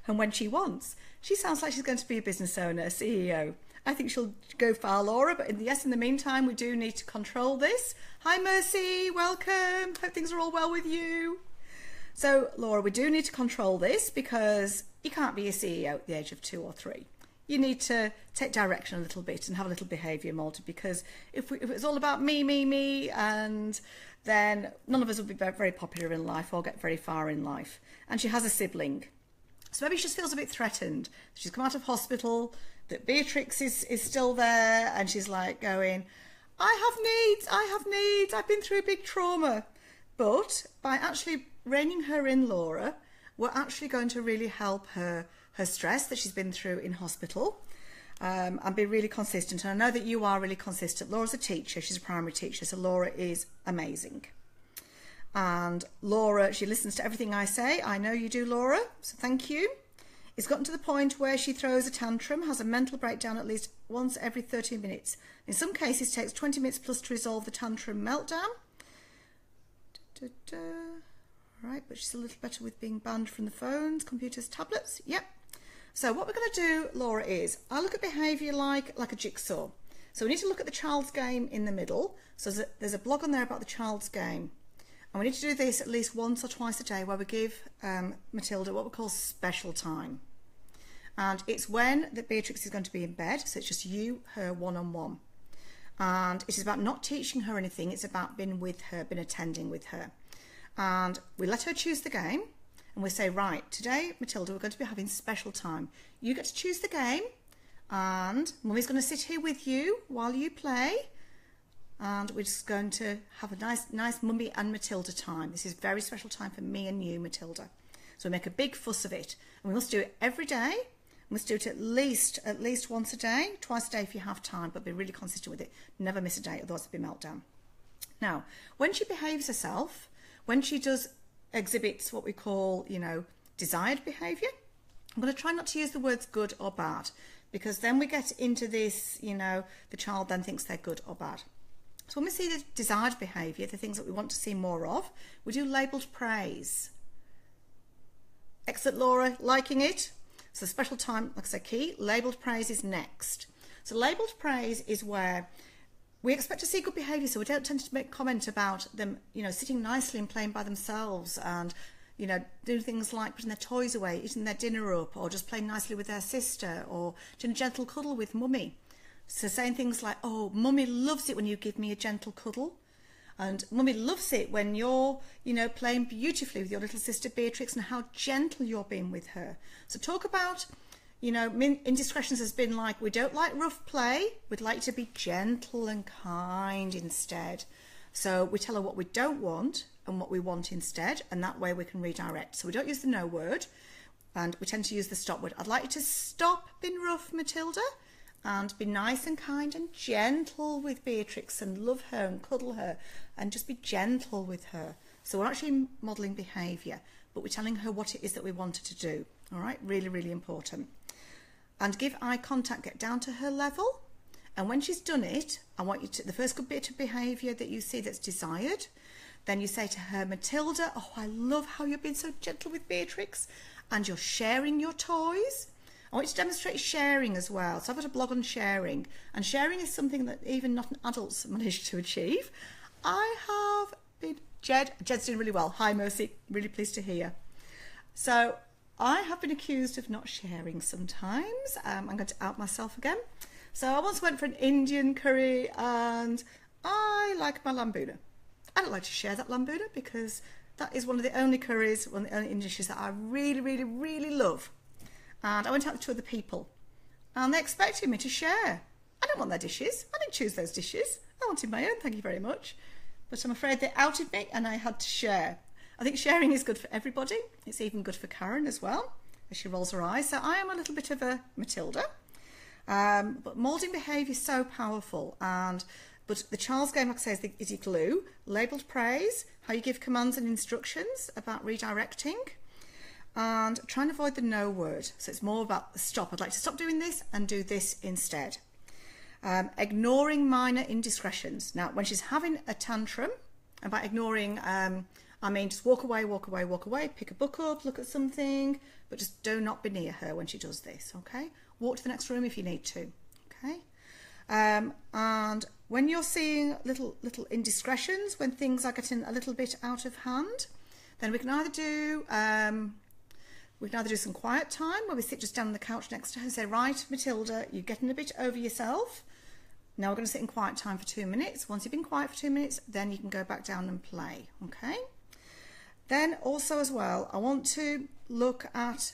and when she wants. She sounds like she's going to be a business owner, a CEO. I think she'll go far, Laura, but in the meantime, we do need to control this. Hi, Mercy, welcome. Hope things are all well with you. So, Laura, we do need to control this because you can't be a CEO at the age of 2 or 3. you need to take direction a little bit and have a little behaviour mould, because if it's all about me, and then none of us will be very popular in life or get very far in life. And she has a sibling. So maybe she just feels a bit threatened. She's come out of hospital, that Beatrix is still there, and she's like going, I have needs, I've been through a big trauma. But by actually reining her in, Laura, we're actually going to really help her stress that she's been through in hospital, and be really consistent. And I know that you are really consistent. Laura's a teacher, she's a primary teacher, so Laura is amazing. And Laura, she listens to everything I say. I know you do, Laura, so thank you. It's gotten to the point where she throws a tantrum, has a mental breakdown at least once every 30 minutes. In some cases, it takes 20 minutes plus to resolve the tantrum meltdown. Right, but she's a little better with being banned from the phones, computers, tablets. Yep. So what we're going to do, Laura, is I look at behaviour like a jigsaw. So we need to look at the child's game in the middle. So there's a blog on there about the child's game. And we need to do this at least once or twice a day, where we give Matilda what we call special time. And it's when that Beatrix is going to be in bed, so it's just you, her, one-on-one. And it is about not teaching her anything, it's about being with her, being attending with her. And we let her choose the game, and we say, right, today, Matilda, we're going to be having special time. You get to choose the game, and Mummy's going to sit here with you while you play, and we're just going to have a nice Mummy and Matilda time. This is very special time for me and you, Matilda. So we make a big fuss of it, and we must do it every day. We must do it at least once a day, twice a day if you have time, but be really consistent with it. Never miss a day, otherwise it'll be meltdown. Now, when she behaves herself, when she does exhibits what we call, desired behaviour, I'm going to try not to use the words good or bad, because then we get into this, the child then thinks they're good or bad. So when we see the desired behaviour, the things that we want to see more of, we do labelled praise. Excellent, Laura, liking it. So special time, like I said, key, labelled praise is next. So labelled praise is where we expect to see good behaviour, so we don't tend to make comment about them, sitting nicely and playing by themselves, and, doing things like putting their toys away, eating their dinner up, or just playing nicely with their sister, or doing a gentle cuddle with Mummy. So saying things like, oh, Mummy loves it when you give me a gentle cuddle. And Mummy loves it when you're, playing beautifully with your little sister Beatrix, and how gentle you're being with her. So talk about, indiscretions has been like, we don't like rough play. We'd like to be gentle and kind instead. So we tell her what we don't want and what we want instead, and that way we can redirect. So we don't use the no word, and we tend to use the stop word. I'd like you to stop being rough, Matilda, and be nice and kind and gentle with Beatrix, and love her and cuddle her and just be gentle with her. So we're actually modelling behaviour, but we're telling her what it is that we want her to do. All right, really, really important. And give eye contact, get down to her level. And when she's done it, I want you to, the first good bit of behaviour that you see that's desired, then you say to her, Matilda, oh, I love how you've been so gentle with Beatrix, and you're sharing your toys. I want you to demonstrate sharing as well. So I've got a blog on sharing, and sharing is something that even not adults manage to achieve. I have been, Jed's doing really well. Hi Mercy, really pleased to hear. So I have been accused of not sharing sometimes. I'm going to out myself again. So I once went for an Indian curry, and I like my lambuna. I don't like to share that lambuna, because that is one of the only curries, one of the only Indian dishes that I really, really, really love. And I went out to other people, and they expected me to share. I don't want their dishes. I didn't choose those dishes. I wanted my own, thank you very much. But I'm afraid they outed me, and I had to share. I think sharing is good for everybody. It's even good for Karen as well, as she rolls her eyes. So I am a little bit of a Matilda. But moulding behaviour is so powerful. But the child's game, like I say, is your glue. Labelled praise, how you give commands and instructions about redirecting. And try and avoid the no word. So it's more about the stop. I'd like to stop doing this and do this instead. Ignoring minor indiscretions. Now, when she's having a tantrum, and by ignoring, I mean just walk away, pick a book up, look at something, but just do not be near her when she does this, okay? Walk to the next room if you need to, okay? And when you're seeing little indiscretions, when things are getting a little bit out of hand, then we can either do We can either do some quiet time where we sit just down on the couch next to her and say, right, Matilda, you're getting a bit over yourself. Now we're going to sit in quiet time for 2 minutes. Once you've been quiet for 2 minutes, then you can go back down and play, okay? Then also as well, I want to look at,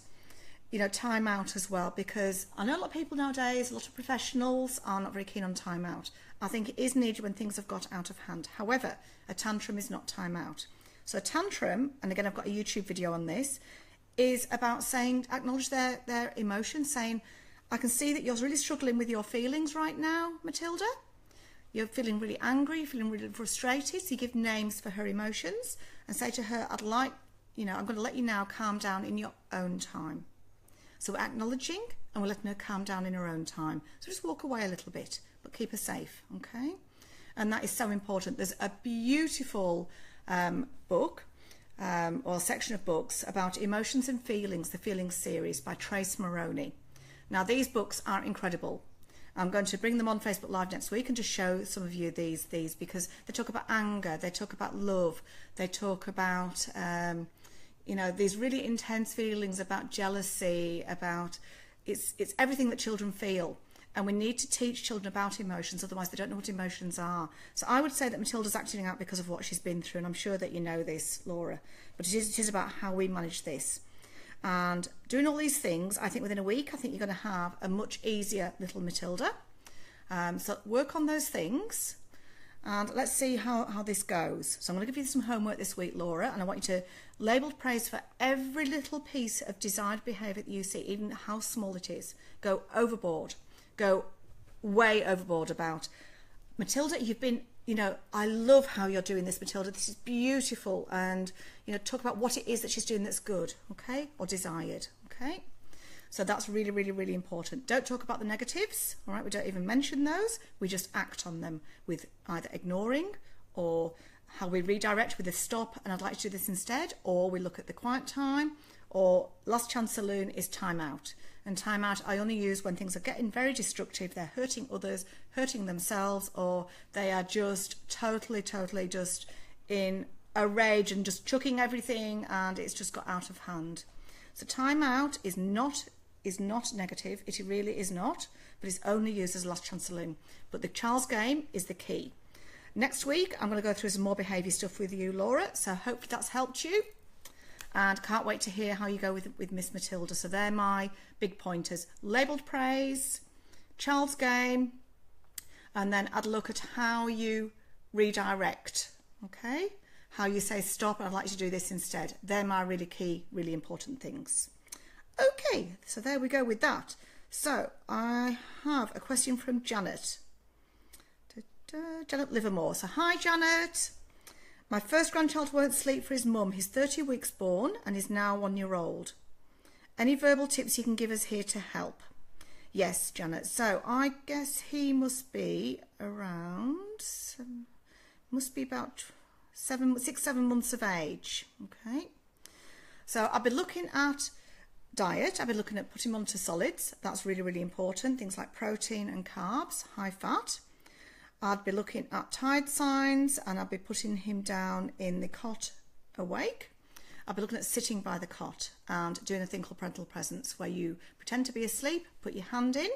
you know, time out as well, because I know a lot of people nowadays, a lot of professionals are not very keen on time out. I think it is needed when things have got out of hand. However, a tantrum is not time out. So a tantrum, and again, I've got a YouTube video on this, is about saying, acknowledge their emotions, saying, I can see that you're really struggling with your feelings right now, Matilda. You're feeling really angry, you're feeling really frustrated. So you give names for her emotions and say to her, I'd like, you know, I'm going to let you now calm down in your own time. So we're acknowledging and we're letting her calm down in her own time. So just walk away a little bit, but keep her safe, okay? And that is so important. There's a beautiful book, or section of books about emotions and feelings, the Feelings series by Trace Moroney. Now these books are incredible. I'm going to bring them on Facebook Live next week and just show some of you these because they talk about anger, they talk about love, they talk about you know, these really intense feelings about jealousy, about it's everything that children feel. And we need to teach children about emotions, otherwise they don't know what emotions are. So I would say that Matilda's acting out because of what she's been through, and I'm sure that you know this, Laura. But it is about how we manage this. And doing all these things, I think within a week, I think you're going to have a much easier little Matilda. So work on those things, and let's see how this goes. So I'm going to give you some homework this week, Laura, and I want you to label praise for every little piece of desired behaviour that you see, even how small it is. Go overboard. Go way overboard about, Matilda, you've been, you know, I love how you're doing this, Matilda, this is beautiful, and, you know, talk about what it is that she's doing that's good, okay, or desired, okay? So that's really, really, really important. Don't talk about the negatives, all right, we don't even mention those, we just act on them with either ignoring or how we redirect with a stop and I'd like to do this instead, or we look at the quiet time, or last chance saloon is time out. And time out I only use when things are getting very destructive, they're hurting others, hurting themselves, or they are just totally just in a rage and just chucking everything and it's just got out of hand. So time out is not negative, it really is not, but it's only used as a last chance saloon. But the child's game is the key. Next week I'm going to go through some more behaviour stuff with you, Laura, so hopefully that's helped you. And can't wait to hear how you go with Miss Matilda. So they're my big pointers. Labelled praise, child's game, and then I'd look at how you redirect, okay? How you say stop, and I'd like you to do this instead. They're my really key, really important things. Okay, so there we go with that. So I have a question from Janet. Janet Livermore. So hi, Janet. My first grandchild won't sleep for his mum. He's 30 weeks born and is now 1 year old. Any verbal tips you can give us here to help? Yes, Janet. So I guess he must be around, about 6-7 months of age. Okay. So I've been looking at diet. I've been looking at putting him onto solids. That's really, really important. Things like protein and carbs, high fat. I'd be looking at tide signs and I'd be putting him down in the cot awake. I'd be looking at sitting by the cot and doing a thing called parental presence where you pretend to be asleep, put your hand in.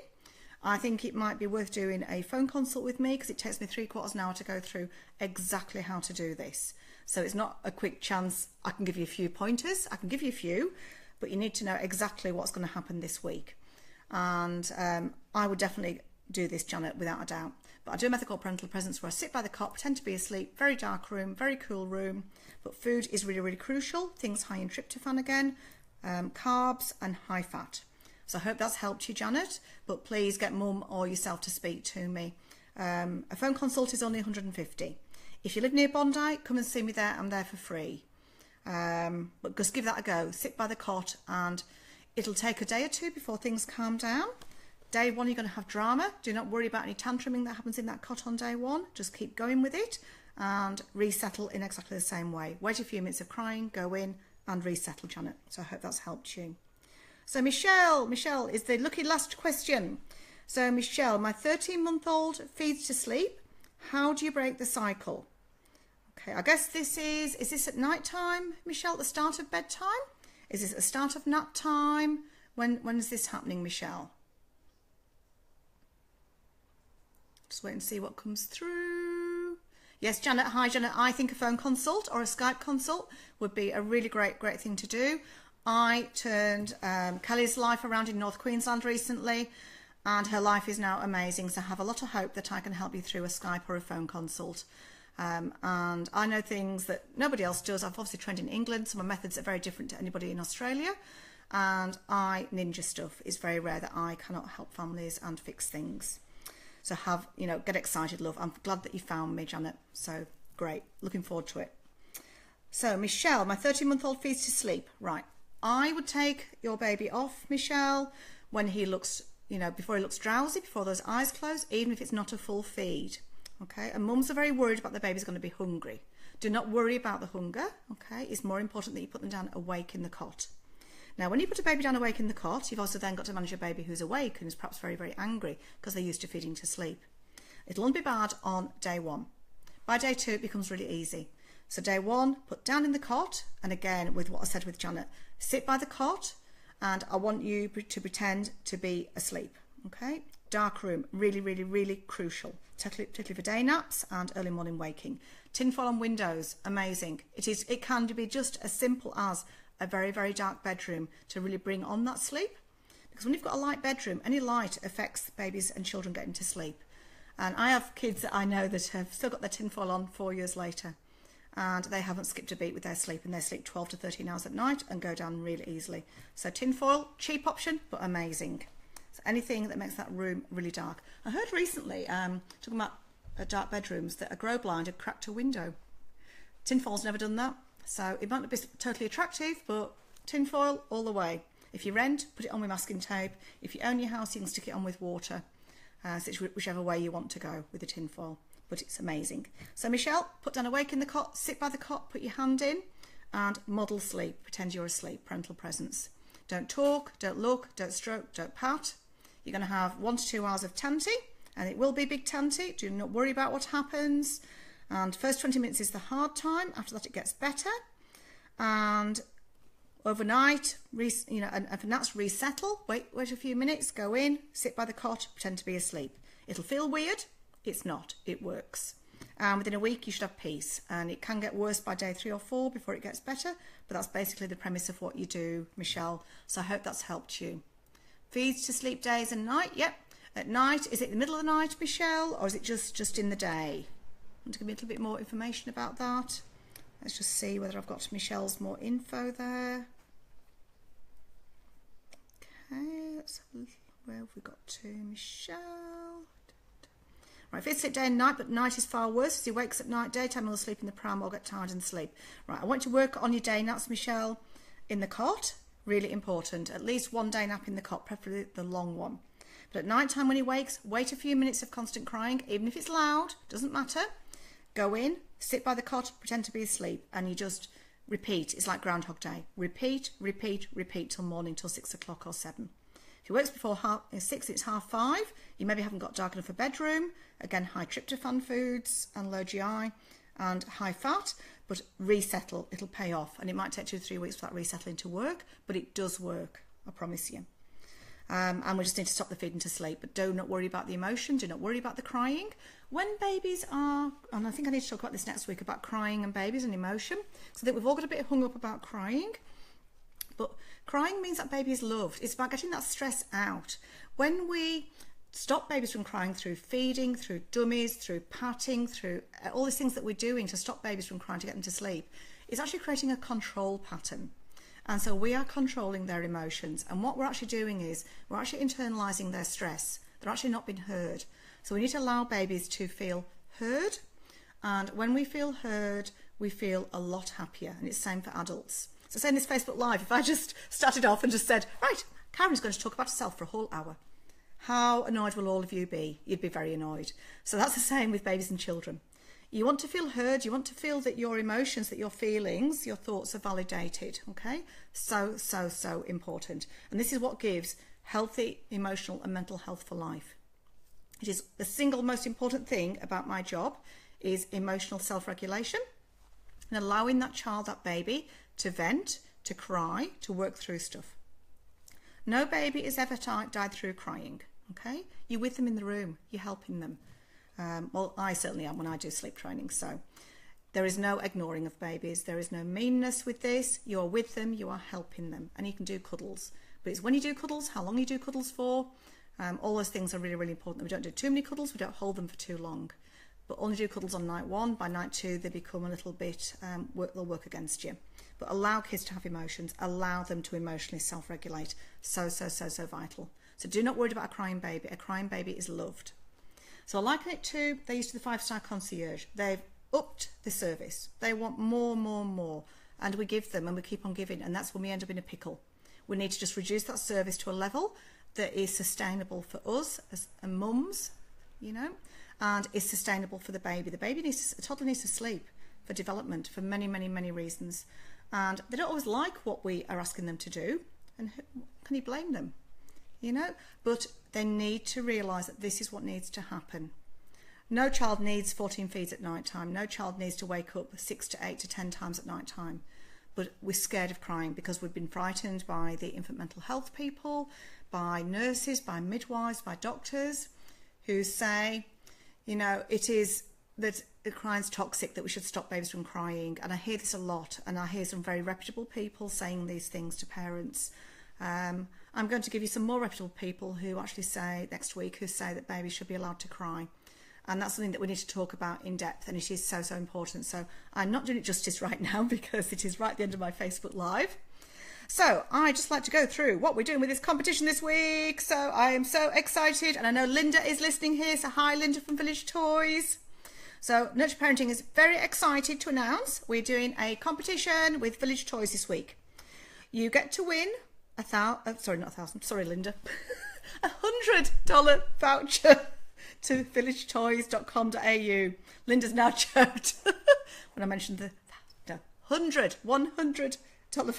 I think it might be worth doing a phone consult with me because it takes me 3/4 an hour to go through exactly how to do this. So it's not a quick chance. I can give you a few pointers, I can give you a few, but you need to know exactly what's going to happen this week. And I would definitely do this, Janet, without a doubt. But I do a method called parental presence where I sit by the cot, pretend to be asleep, very dark room, very cool room. But food is really, really crucial. Things high in tryptophan again, carbs and high fat. So I hope that's helped you, Janet. But please get mum or yourself to speak to me. A phone consult is only 150. If you live near Bondi, come and see me there. I'm there for free. But just give that a go. Sit by the cot and it'll take a day or two before things calm down. Day one, you're going to have drama. Do not worry about any tantruming that happens in that cot on day one. Just keep going with it and resettle in exactly the same way. Wait a few minutes of crying, go in and resettle, Janet. So I hope that's helped you. So Michelle is the lucky last question. So Michelle, my 13-month-old feeds to sleep. How do you break the cycle? Okay, I guess is this at night time, Michelle, at the start of bedtime? Is this a start of nap time? When is this happening, Michelle? Just wait and see what comes through. Yes, Janet. Hi, Janet. I think a phone consult or a Skype consult would be a really great thing to do. I turned Kelly's life around in North Queensland recently, and her life is now amazing. So I have a lot of hope that I can help you through a Skype or a phone consult. And I know things that nobody else does. I've obviously trained in England, so my methods are very different to anybody in Australia. And I ninja stuff. It's very rare that I cannot help families and fix things. So get excited, love. I'm glad that you found me, Janet. So great. Looking forward to it. So Michelle, my 13-month-old feeds to sleep. Right. I would take your baby off, Michelle, when he looks, before he looks drowsy, before those eyes close, even if it's not a full feed. Okay. And mums are very worried about the baby's going to be hungry. Do not worry about the hunger. Okay. It's more important that you put them down awake in the cot. Now, when you put a baby down awake in the cot, you've also then got to manage a baby who's awake and is perhaps very, very angry because they're used to feeding to sleep. It'll only be bad on day 1. By day 2, it becomes really easy. So day 1, put down in the cot. And again, with what I said with Janet, sit by the cot and I want you to pretend to be asleep. Okay? Dark room, really, really, really crucial, particularly for day naps and early morning waking. Tinfoil on windows, amazing. It can be just as simple as a very, very dark bedroom to really bring on that sleep. Because when you've got a light bedroom, any light affects babies and children getting to sleep. And I have kids that I know that have still got their tinfoil on 4 years later. And they haven't skipped a beat with their sleep. And they sleep 12 to 13 hours at night and go down really easily. So tinfoil, cheap option, but amazing. So anything that makes that room really dark. I heard recently, talking about dark bedrooms, that a grow blind had cracked a window. Tinfoil's never done that. So it might not be totally attractive, but tinfoil all the way. If you rent, put it on with masking tape. If you own your house, you can stick it on with water. So it's whichever way you want to go with the tinfoil. But it's amazing. So Michelle, put down awake in the cot, sit by the cot, put your hand in, and model sleep. Pretend you're asleep, parental presence. Don't talk, don't look, don't stroke, don't pat. You're going to have 1 to 2 hours of tanty, and it will be big tanty. Do not worry about what happens. And first 20 minutes is the hard time. After that, it gets better. And overnight, and for naps, resettle. Wait a few minutes. Go in, sit by the cot, pretend to be asleep. It'll feel weird. It's not. It works. And within a week, you should have peace. And it can get worse by day 3 or 4 before it gets better. But that's basically the premise of what you do, Michelle. So I hope that's helped you. Feeds to sleep days and night. Yep. At night, is it the middle of the night, Michelle, or is it just in the day? Want to give me a little bit more information about that? Let's just see whether I've got Michelle's more info there. Okay, where have we got to, Michelle? Right, feeds sleep day and night, but night is far worse. As he wakes at night, daytime he'll sleep in the pram or get tired and sleep. Right, I want you to work on your day naps, Michelle, in the cot. Really important. At least 1 day nap in the cot, preferably the long one. But at night time when he wakes, wait a few minutes of constant crying, even if it's loud, doesn't matter. Go in, sit by the cot, pretend to be asleep, and you just repeat. It's like Groundhog Day. Repeat, repeat, repeat till morning, till 6 o'clock or 7. If he wakes before 6, it's 5:30. You maybe haven't got dark enough a bedroom. Again, high tryptophan foods and low GI and high fat, but resettle. It'll pay off, and it might take 2 to 3 weeks for that resettling to work, but it does work, I promise you. And we just need to stop the feeding to sleep. But do not worry about the emotion. Do not worry about the crying. When babies are, and I think I need to talk about this next week, about crying and babies and emotion. So I think we've all got a bit hung up about crying. But crying means that baby is loved. It's about getting that stress out. When we stop babies from crying through feeding, through dummies, through patting, through all these things that we're doing to stop babies from crying to get them to sleep, it's actually creating a control pattern. And so we are controlling their emotions. And what we're actually doing is we're actually internalising their stress. They're actually not being heard. So we need to allow babies to feel heard. And when we feel heard, we feel a lot happier. And it's the same for adults. So say in this Facebook Live, if I just started off and just said, right, Karen's going to talk about herself for a whole hour. How annoyed will all of you be? You'd be very annoyed. So that's the same with babies and children. You want to feel heard. You want to feel that your emotions, that your feelings, your thoughts are validated. Okay? So, so, so important. And this is what gives healthy emotional and mental health for life. It is the single most important thing about my job is emotional self-regulation and allowing that child, that baby, to vent, to cry, to work through stuff. No baby has ever died through crying, okay? You're with them in the room, you're helping them. Well, I certainly am when I do sleep training, so there is no ignoring of babies, there is no meanness with this. You're with them, you are helping them, and you can do cuddles. But it's when you do cuddles, how long you do cuddles for, all those things are really, really important. We don't do too many cuddles, we don't hold them for too long. But only do cuddles on night 1. By night 2, they become a little bit, they'll work against you. But allow kids to have emotions, allow them to emotionally self-regulate. So vital. So do not worry about a crying baby. A crying baby is loved. So I liken it to, they used to the 5-star concierge. They've upped the service. They want more. And we give them and we keep on giving. And that's when we end up in a pickle. We need to just reduce that service to a level that is sustainable for us as mums, you know, and is sustainable for the baby. The toddler needs to sleep for development for many reasons. And they don't always like what we are asking them to do. And can you blame them? You know, but they need to realise that this is what needs to happen. No child needs 14 feeds at night time. No child needs to wake up 6 to 8 to 10 times at night time. But we're scared of crying because we've been frightened by the infant mental health people, by nurses, by midwives, by doctors who say, you know, it is that the crying's toxic, that we should stop babies from crying. And I hear this a lot, and I hear some very reputable people saying these things to parents. I'm going to give you some more reputable people who actually say next week, who say that babies should be allowed to cry. And that's something that we need to talk about in depth, and it is so important. So I'm not doing it justice right now because it is right at the end of my Facebook Live. So I just like to go through what we're doing with this competition this week. So I am so excited, and I know Linda is listening here. So hi, Linda from Village Toys. So Nurture Parenting is very excited to announce we're doing a competition with Village Toys this week. You get to win Linda, $100 voucher to villagetoys.com.au. Linda's now choked when I mentioned the $100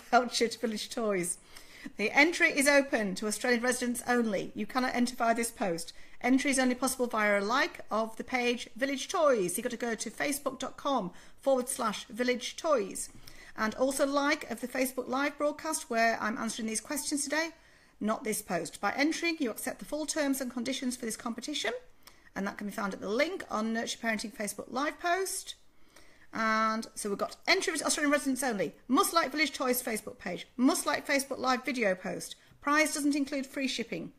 voucher to Village Toys. The entry is open to Australian residents only. You cannot enter via this post. Entry is only possible via a like of the page Village Toys. You've got to go to facebook.com/Village Toys. And also like of the Facebook Live broadcast where I'm answering these questions today, not this post. By entering, you accept the full terms and conditions for this competition. And that can be found at the link on Nurture Parenting Facebook Live post. And so we've got entry for Australian residents only. Must like Village Toys Facebook page. Must like Facebook Live video post. Prize doesn't include free shipping.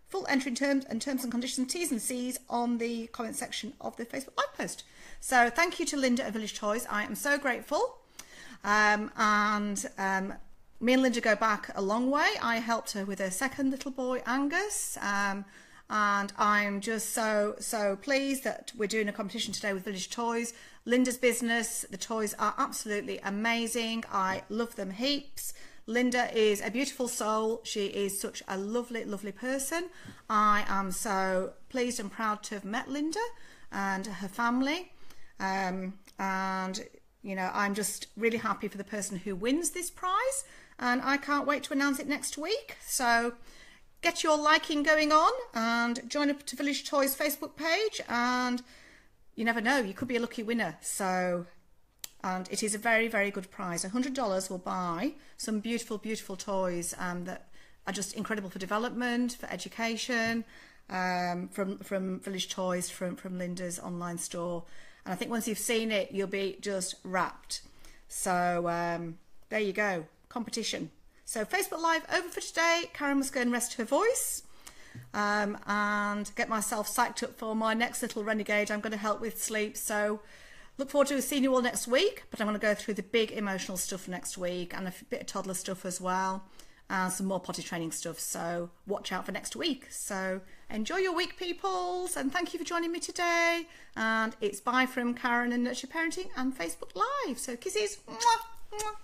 Full entry terms and conditions, T's and C's on the comment section of the Facebook Live post. So thank you to Linda at Village Toys. I am so grateful. Me and Linda go back a long way. I helped her with her second little boy, Angus. And I'm just so pleased that we're doing a competition today with Village Toys. Linda's business, the toys are absolutely amazing. I love them heaps. Linda is a beautiful soul. She is such a lovely person. I am so pleased and proud to have met Linda and her family. And you know, I'm just really happy for the person who wins this prize, and I can't wait to announce it next week. So get your liking going on and join up to Village Toys Facebook page, and you never know, you could be a lucky winner. So, and it is a very good prize. $100 will buy some beautiful toys that are just incredible for development, for education, from Village Toys, from Linda's online store. And I think once you've seen it, you'll be just wrapped. So there you go, competition. So Facebook Live over for today. Karen must go and rest her voice and get myself psyched up for my next little renegade I'm going to help with sleep. So look forward to seeing you all next week, but I'm going to go through the big emotional stuff next week and a bit of toddler stuff as well, and some more potty training stuff. So watch out for next week. So enjoy your week, peoples, and thank you for joining me today. And it's bye from Karen and Nurture Parenting and Facebook Live. So kisses. Mwah, mwah.